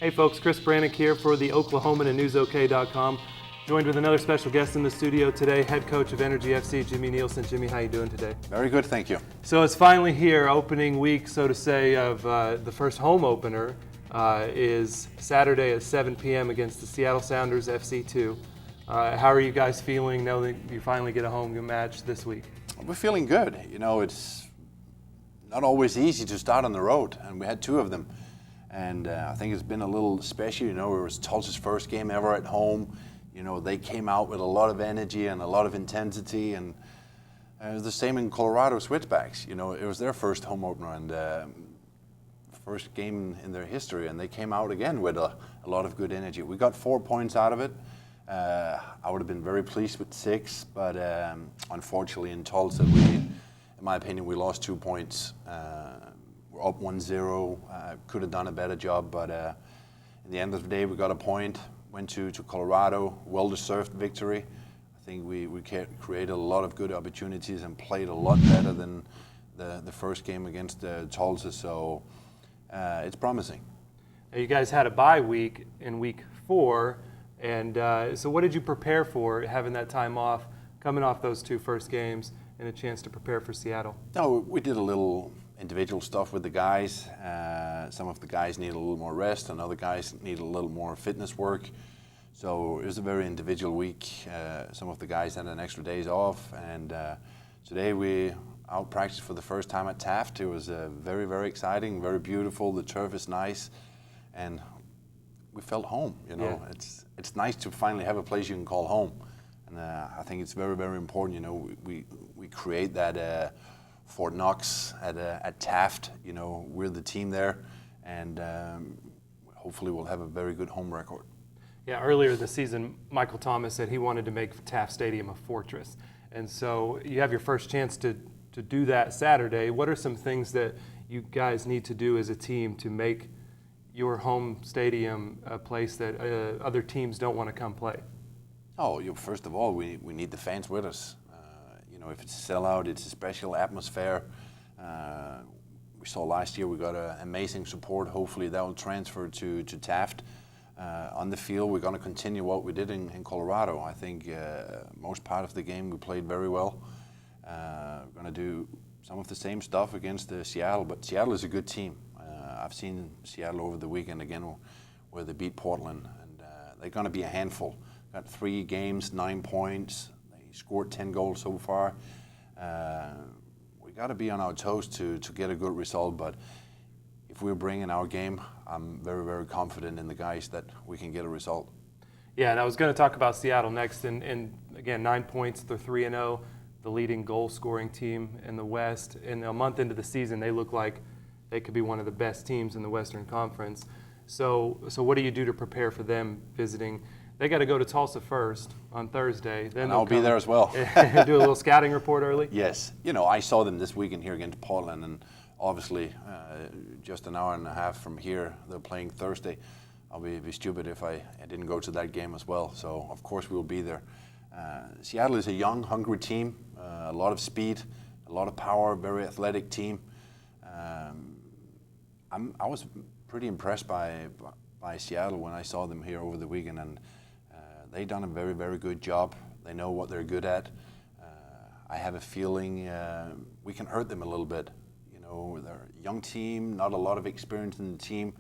Hey folks, Chris Brannick here for the Oklahoman and NewsOK.com. Joined with another special guest in the studio today, head coach of Energy FC, Jimmy Nielsen. Jimmy, how you doing today? Very good, thank you. So it's finally here, opening week, so to say, of the first home opener is Saturday at 7 p.m. against the Seattle Sounders FC2. How are you guys feeling now that you finally get a home match this week? We're feeling good. You know, it's not always easy to start on the road, and we had two of them. And I think it's been a little special. You know, it was Tulsa's first game ever at home. You know, they came out with a lot of energy and a lot of intensity, and it was the same in Colorado Switchbacks. You know, it was their first home opener and first game in their history, and they came out again with a lot of good energy. We got 4 points out of it. I would have been very pleased with 6, but unfortunately in Tulsa, in my opinion, we lost 2 points. We're up 1-0. Could have done a better job, but in the end of the day, we got a point. Went to Colorado, well-deserved victory. I think we created a lot of good opportunities and played a lot better than the first game against Tulsa, so it's promising. Now you guys had a bye week in week 4, and so what did you prepare for having that time off, coming off those 2 first games, and a chance to prepare for Seattle? No, we did a little individual stuff with the guys. Some of the guys need a little more rest, and other guys need a little more fitness work. So it was a very individual week. Some of the guys had an extra days off, and today we out practiced for the first time at Taft. It was very, very exciting, very beautiful. The turf is nice, and we felt home. You know, Yeah. it's nice to finally have a place you can call home, and I think it's very, very important. You know, we create that. Fort Knox at Taft, you know, we're the team there, and hopefully we'll have a very good home record. Yeah, earlier this season, Michael Thomas said he wanted to make Taft Stadium a fortress. And so you have your first chance to do that Saturday. What are some things that you guys need to do as a team to make your home stadium a place that other teams don't want to come play? Oh, first of all, we need the fans with us. You know, if it's a sellout, it's a special atmosphere. We saw last year we got amazing support. Hopefully that will transfer to Taft. On the field, we're going to continue what we did in Colorado. I think most part of the game we played very well. We're going to do some of the same stuff against Seattle, but Seattle is a good team. I've seen Seattle over the weekend again where they beat Portland, and they're going to be a handful. Got 3 games, 9 points. Scored 10 goals so far. We got to be on our toes to get a good result, but if we're bringing our game, I'm very, very confident in the guys that we can get a result. Yeah, and I was going to talk about Seattle next, and again, 9 points, they're 3-0, the leading goal-scoring team in the West. And a month into the season, they look like they could be one of the best teams in the Western Conference. So what do you do to prepare for them visiting? They got to go to Tulsa first on Thursday. Then I'll be there as well. Do a little scouting report early? Yes. You know, I saw them this weekend here against Portland, and obviously just an hour and a half from here, they're playing Thursday. I'll be stupid if I didn't go to that game as well. So, of course, we'll be there. Seattle is a young, hungry team, a lot of speed, a lot of power, very athletic team. I was pretty impressed by Seattle when I saw them here over the weekend, and they've done a very, very good job. They know what they're good at. I have a feeling we can hurt them a little bit. You know, they're a young team, not a lot of experience in the team,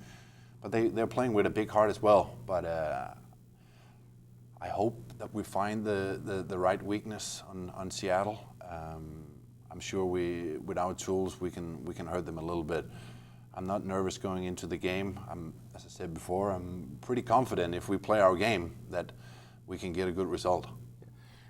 but they're playing with a big heart as well. But I hope that we find the right weakness on Seattle. I'm sure with our tools we can hurt them a little bit. I'm not nervous going into the game. As I said before, I'm pretty confident if we play our game that we can get a good result.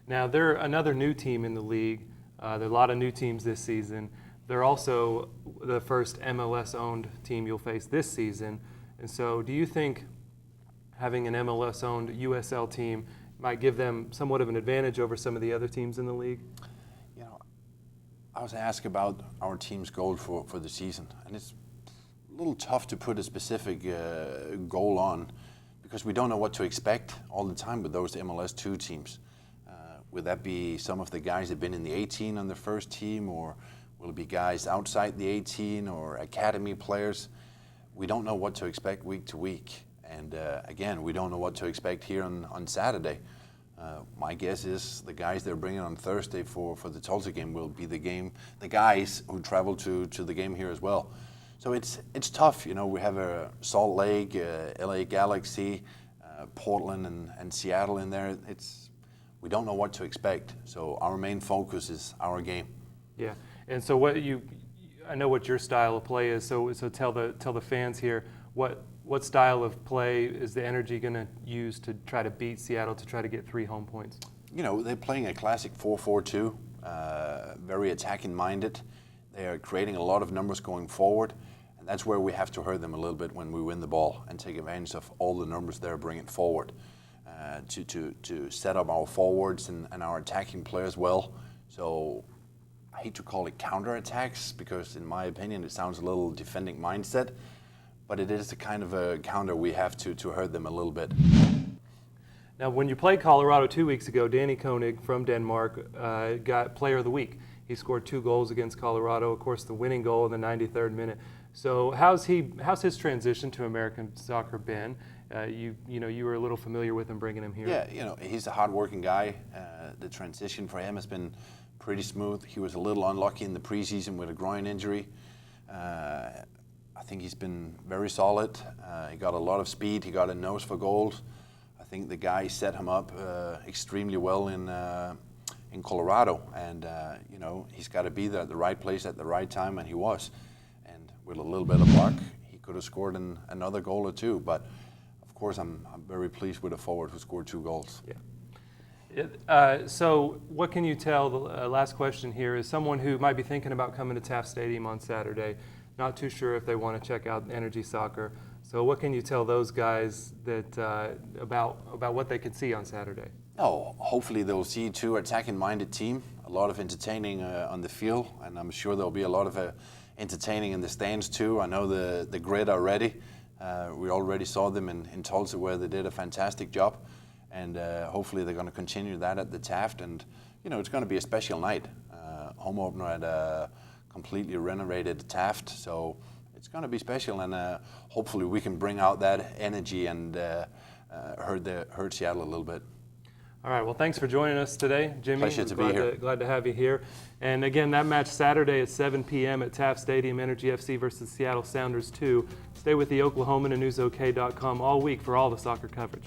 Now, they're another new team in the league. There are a lot of new teams this season. They're also the first MLS-owned team you'll face this season. And so do you think having an MLS-owned USL team might give them somewhat of an advantage over some of the other teams in the league? You know, I was asked about our team's goal for the season, and it's a little tough to put a specific goal on because we don't know what to expect all the time with those MLS 2 teams. Would that be some of the guys that have been in the 18 on the first team, or will it be guys outside the 18 or academy players? We don't know what to expect week to week. And again, we don't know what to expect here on Saturday. My guess is the guys they're bringing on Thursday for the Tulsa game will be the guys who travel to the game here as well. So it's tough. We have Salt Lake, LA Galaxy, Portland, and Seattle in there. We don't know what to expect. So our main focus is our game. Yeah, and so I know what your style of play is. So tell the fans here what style of play is the Energy going to use to try to beat Seattle, to try to get 3 home points? They're playing a classic 4-4-2, very attacking minded. They are creating a lot of numbers going forward, and that's where we have to hurt them a little bit when we win the ball and take advantage of all the numbers they're bringing forward to set up our forwards and our attacking players well. So I hate to call it counterattacks because, in my opinion, it sounds a little defending mindset. But it is the kind of a counter we have to hurt them a little bit. Now, when you played Colorado 2 weeks ago, Danny Koenig from Denmark got Player of the Week. He scored 2 goals against Colorado, of course, the winning goal in the 93rd minute. So how's his transition to American soccer been? You were a little familiar with him bringing him here. Yeah, he's a hard-working guy. The transition for him has been pretty smooth. He was a little unlucky in the preseason with a groin injury. I think he's been very solid. He got a lot of speed. He got a nose for goals. I think the guy set him up extremely well in Colorado, and he's got to be there at the right place at the right time, and he was. And with a little bit of luck, he could have scored another goal or 2. But of course, I'm very pleased with a forward who scored 2 goals. Yeah. So what can you tell, the last question here, is someone who might be thinking about coming to Taft Stadium on Saturday, not too sure if they want to check out Energy Soccer. So what can you tell those guys about what they can see on Saturday? Hopefully they'll see 2 attacking-minded team, a lot of entertaining on the field, and I'm sure there'll be a lot of entertaining in the stands too. I know the grid already. We already saw them in Tulsa where they did a fantastic job, and hopefully they're going to continue that at the Taft. And it's going to be a special night, home opener at a completely renovated Taft, so it's going to be special, and hopefully we can bring out that energy and hurt Seattle a little bit. All right, well, thanks for joining us today, Jimmy. Pleasure to be here. Glad to have you here. And again, that match Saturday at 7 p.m. at Taft Stadium, Energy FC versus Seattle Sounders 2. Stay with the Oklahoman and NewsOK.com all week for all the soccer coverage.